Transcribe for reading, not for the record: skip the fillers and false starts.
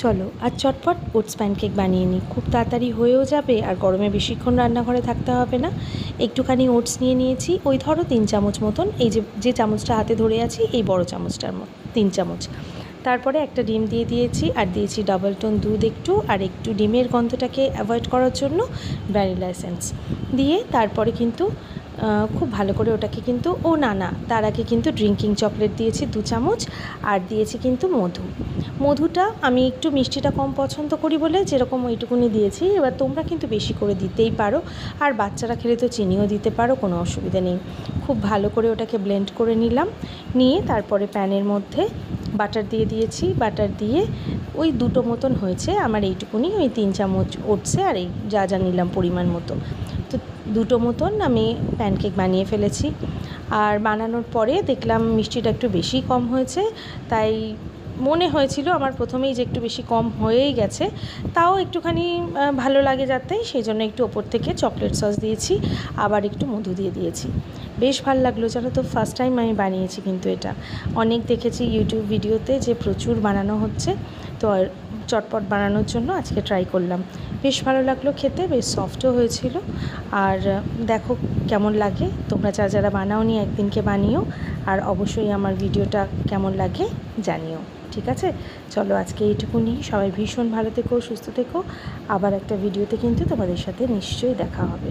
চলো আর চটপট oats pancake বানিয়ে নিই, খুব তাড়াতাড়ি হয়েও যাবে আর গরমে বেশিক্ষণ রান্নাঘরে থাকতে হবে না। একটুখানি ওটস নিয়ে নিয়েছি, ওই ধরো 3 চামচ মতন, এই যে চামচটা হাতে ধরে আছি এই বড় চামচটার মতো 3 চামচ। তারপরে একটা ডিম দিয়ে দিয়েছি আর দিয়েছি ডাবল টোন দুধ একটু, আর একটু ডিমের গন্ধটাকে অ্যাভয়েড করার জন্য ভ্যানিলা এসেন্স দিয়ে তারপরে কিন্তু খুব ভালো করে ওটাকে কিন্তু তার আগে কিন্তু ড্রিঙ্কিং চকলেট দিয়েছি 2 চামচ, আর দিয়েছি কিন্তু মধুটা আমি একটু মিষ্টিটা কম পছন্দ করি বলে যেরকম ওইটুকুনি দিয়েছি। এবার তোমরা কিন্তু বেশি করে দিতেই পারো, আর বাচ্চারা খেলে তো চিনিও দিতে পারো, কোনো অসুবিধা নেই। খুব ভালো করে ওটাকে ব্লেন্ড করে নিয়ে তারপরে প্যানের মধ্যে বাটার দিয়ে দিয়েছি। বাটার দিয়ে ওই 2টো মতন হয়েছে আমার এইটুকুনি, ওই 3 চামচ ওটসে আর এই যা নিলাম পরিমাণ মতো, তো 2টো মতন আমি প্যানকেক বানিয়ে ফেলেছি। আর বানানোর পরে দেখলাম মিষ্টিটা একটু বেশি কম হয়েছে, তাই মনে হয়েছিল আমার প্রথমেই যে একটু বেশি কম হয়েই গেছে, তাও একটুখানি ভালো লাগে যাতে, সেই জন্য একটু ওপর থেকে চকলেট সস দিয়েছি, আবার একটু মধু দিয়ে দিয়েছি। বেশ ভালো লাগলো জানো তো, ফার্স্ট টাইম আমি বানিয়েছি কিন্তু এটা। অনেক দেখেছি ইউটিউব ভিডিওতে যে প্রচুর বানানো হচ্ছে, তো চটপট বানানোর জন্য আজকে ট্রাই করলাম। বেশ ভালো লাগলো খেতে, বেশ সফটও হয়েছিল। আর দেখো কেমন লাগে, তোমরা যারা বানাওনি একদিনকে বানিও, আর অবশ্যই আমার ভিডিওটা কেমন লাগে জানিও। ঠিক আছে, চলো আজকে এইটুকুনি। সবাই ভীষণ ভালো থেকো, সুস্থ থেকো। আবার একটা ভিডিওতে কিন্তু তোমাদের সাথে নিশ্চয়ই দেখা হবে।